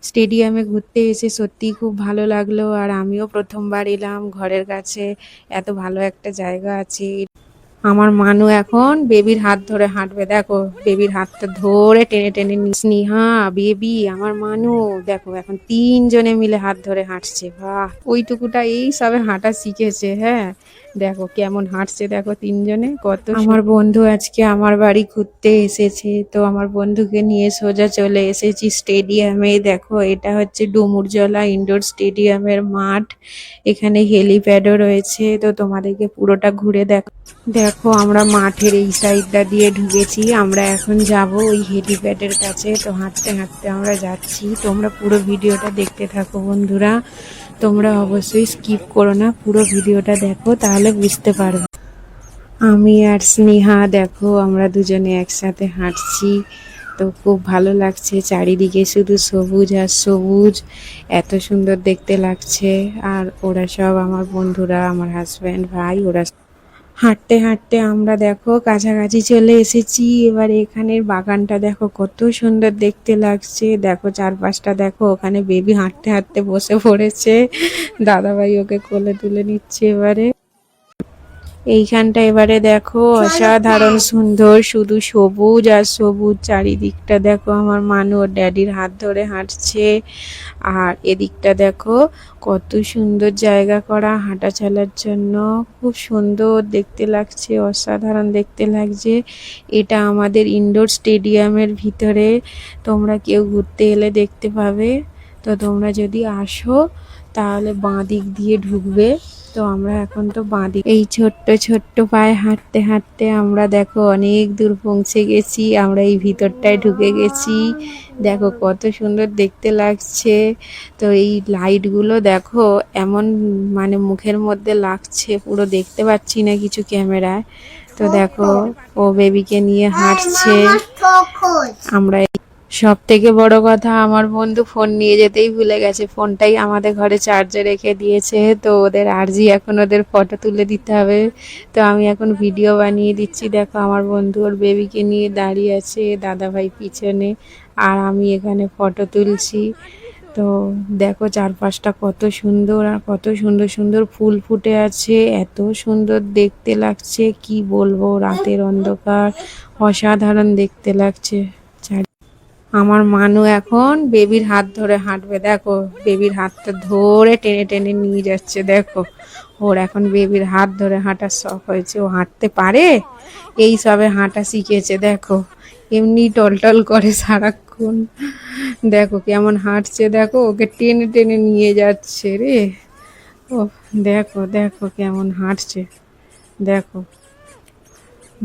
স্টেডিয়ামে ঘুরতে এসে সত্যিই খুব ভালো লাগলো। আর আমিও প্রথমবার এলাম, ঘরের কাছে এত ভালো একটা জায়গা আছে। আমার মানু এখন বেবির হাত ধরে হাঁটবে, দেখো বেবির হাতটা ধরে টেনে টেনে স্নেহা বেবি আমার মানু দেখো এখন তিনজনে মিলে হাত ধরে হাঁটছে। বাহ, ওইটুকুটা এই সবে হাঁটা শিখেছে। হ্যাঁ, দেখো কেমন হাঁটছে, দেখো তিনজনে কত আমার বন্ধু আজকে আমার বাড়ি ঘুরতে এসেছে, তো আমার বন্ধুকে নিয়ে সোজা চলে এসেছি স্টেডিয়ামে। দেখো এটা হচ্ছে ডুমুরজলা ইনডোর স্টেডিয়ামের মাঠ, এখানে হেলিপ্যাডও রয়েছে, তো তোমাদেরকে পুরোটা ঘুরে দেখো। দেখো আমরা মাঠের এই সাইডটা দিয়ে ঢুকেছি, আমরা এখন যাব ওই হেলিপ্যাডের কাছে। তো হাঁটতে হাঁটতে আমরা যাচ্ছি, তোমরা পুরো ভিডিওটা দেখতে থাকো বন্ধুরা। তোমরা অবশ্যই স্কিপ করো না, পুরো ভিডিওটা দেখো তাহলে বুঝতে পারবে। আমি আর স্নেহা দেখো আমরা দুজনে একসাথে হাঁটছি, তো খুব ভালো লাগছে। চারিদিকে শুধু সবুজ আর সবুজ, এত সুন্দর দেখতে লাগছে। আর ওরা সব আমার বন্ধুরা, আমার হাজব্যান্ড ভাই, ওরা হাঁটতে হাঁটতে আমরা দেখো কাছাকাছি চলে এসেছি। এবার এখানের বাগানটা দেখো কত সুন্দর দেখতে লাগছে। দেখো চারপাশটা দেখো, ওখানে বেবি হাঁটতে হাঁটতে বসে পড়েছে, দাদাভাই ওকে কোলে তুলে নিচ্ছে। এবারে এইখানটা এবারে দেখো অসাধারণ সুন্দর, শুধু সবুজ আর সবুজ চারিদিকটা। দেখো আমার মানু ওর ড্যাডির হাত ধরে হাঁটছে। আর এদিকটা দেখো কত সুন্দর জায়গা করা হাঁটা চলার জন্য, খুব সুন্দর দেখতে লাগছে, অসাধারণ দেখতে লাগছে। এটা আমাদের ইনডোর স্টেডিয়ামের ভিতরে, তোমরা কেউ ঘুরতে এলে দেখতে পাবে। তো তোমরা যদি আসো তাহলে বাঁ দিক দিয়ে ঢুকবে। তো আমরা এখন তো বাঁ দিক, এই ছোট্ট ছোট্ট পায়ে হাঁটতে হাঁটতে আমরা দেখো অনেক দূর পৌঁছে গেছি। আমরা এই ভিতরটায় ঢুকে গেছি, দেখো কত সুন্দর দেখতে লাগছে। তো এই লাইটগুলো দেখো এমন মানে মুখের মধ্যে লাগছে, পুরো দেখতে পাচ্ছি না কিছু ক্যামেরায়। তো দেখো ও বেবিকে নিয়ে হাঁটছে। আমরা সব থেকে বড় কথা, আমার বন্ধু ফোন নিয়ে যেতেই ভুলে গেছে, ফোনটাই আমাদের ঘরে চার্জে রেখে দিয়েছে। তো ওদের আরজি এখন ওদের ফটো তুলে দিতে হবে, তো আমি এখন ভিডিও বানিয়ে দিচ্ছি। দেখো আমার বন্ধু ওর বেবিকে নিয়ে দাঁড়িয়ে আছে, দাদাভাই পিছনে, আর আমি এখানে ফটো তুলছি। তো দেখো চারপাশটা কত সুন্দর, আর কত সুন্দর সুন্দর ফুল ফুটে আছে, এত সুন্দর দেখতে লাগছে কি বলবো। রাতের অন্ধকার, অসাধারণ দেখতে লাগছে। আমার মানু এখন বেবির হাত ধরে হাঁটবে, দেখো বেবির হাতটা ধরে টেনে টেনে নিয়ে যাচ্ছে। দেখো ওর এখন বেবির হাত ধরে হাঁটার শখ হয়েছে, ও হাঁটতে পারে, এই সবে হাঁটা শিখেছে। দেখো এমনি টলটল করে সারাক্ষণ, দেখো কেমন হাঁটছে, দেখো ওকে টেনে টেনে নিয়ে যাচ্ছে রে। ও দেখো দেখো কেমন হাঁটছে, দেখো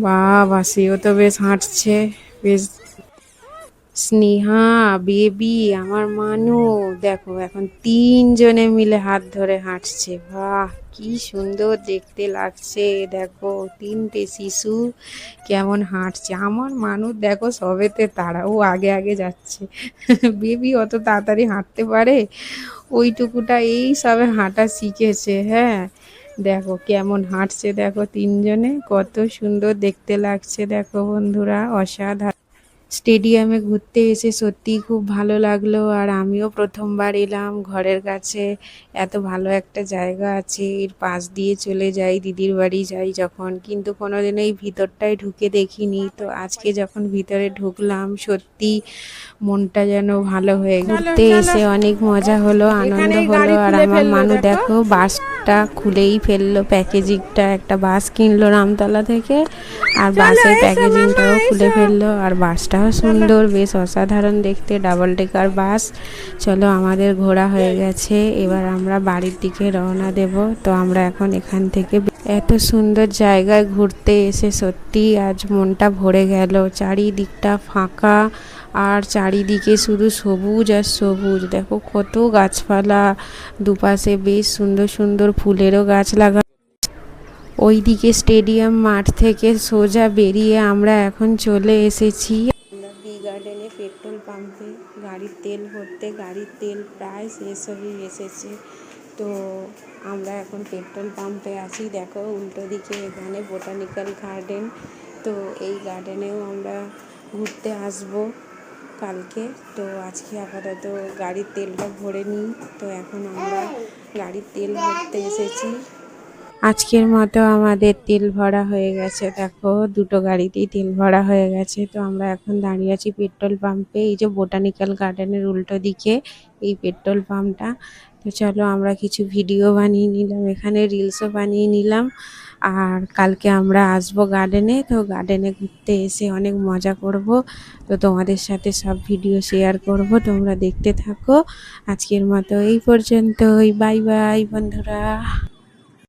বাবা সেও তো বেশ হাঁটছে, বেশ। স্নেহা বেবি আমার মানু দেখো এখন তিনজনে মিলে হাত ধরে হাঁটছে। বাহ, কি সুন্দর দেখতে লাগছে। দেখো তিনটে শিশু কেমন হাঁটছে। আমার মানু দেখো সবেতে তারা, ও আগে আগে যাচ্ছে। বেবি অত তাড়াতাড়ি হাঁটতে পারে? ওইটুকুটা এই সবে হাঁটা শিখেছে। হ্যাঁ, দেখো কেমন হাঁটছে, দেখো তিনজনে কত সুন্দর দেখতে লাগছে। দেখো বন্ধুরা অসাধারণ। স্টেডিয়ামে ঘুরতে এসে সত্যিই খুব ভালো লাগলো। আর আমিও প্রথমবার এলাম, ঘরের কাছে এত ভালো একটা জায়গা আছে, এর পাশ দিয়ে চলে যাই দিদির বাড়ি যাই যখন, কিন্তু কোনোদিন এই ভিতরটায় ঢুকে দেখিনি। তো আজকে যখন ভিতরে ঢুকলাম সত্যি মনটা যেন ভালো হয়ে গেল। ঘুরতে এসে অনেক মজা হলো, আনন্দ হলো। আর আমার মানু দেখো বাসটা খুলেই ফেললো, প্যাকেজিংটা একটা বাস কিনলো রামতলা থেকে, আর বাসের প্যাকেজিংটাও খুলে ফেললো। আর বাসটাও সুন্দর, বেশ অসাধারণ দেখতে, ডাবল ডেকার বাস। চলো আমাদের ঘোরা হয়ে গেছে, এবার আমরা বাড়ির দিকে রওনা দেব। তো আমরা এখন এখান থেকে এত সুন্দর জায়গায় ঘুরতে এসে সত্যি আজ মনটা ভরে গেল। চারিদিকটা ফাঁকা, আর চারিদিকে শুধু সবুজ আর সবুজ। দেখো কত গাছপালা, দুপাশে বেশ সুন্দর সুন্দর ফুলেরও গাছ লাগা। ওইদিকে স্টেডিয়াম মাঠ থেকে সোজা বেরিয়ে আমরা এখন চলে এসেছি আমরা বি গার্ডেনে পেট্রোল পাম্পে গাড়ির তেল ভরতে। গাড়ির তেল প্রায় শেষ হয়ে এসেছে, তো আমরা এখন পেট্রোল পাম্পে আছি। দেখো উল্টো দিকে এখানে বোটানিক্যাল গার্ডেন, তো এই গার্ডেনেও আমরা ঘুরতে আসবো। কালকে। তো আজকে আপাতত গাড়ির তেলটা ভরে নিই। তো এখন আমরা গাড়ির তেল ভরতে এসেছি। আজকের মতো আমাদের তেল ভরা হয়ে গেছে, দেখো দুটো গাড়িতেই তেল ভরা হয়ে গেছে। তো আমরা এখন দাঁড়িয়ে আছি পেট্রোল পাম্পে, এই যে বোটানিক্যাল গার্ডেনের উল্টো দিকে এই পেট্রোল পাম্পটা। তো চলো আমরা কিছু ভিডিও বানিয়ে নিলাম, এখানে রিলসও বানিয়ে নিলাম। আর কালকে আমরা আসবো গার্ডেনে, তো গার্ডেনে ঘুরতে এসে অনেক মজা করব। তো তোমাদের সাথে সব ভিডিও শেয়ার করব, তোমরা দেখতে থাকো। আজকের মতো এই পর্যন্তই, বাই বাই বন্ধুরা।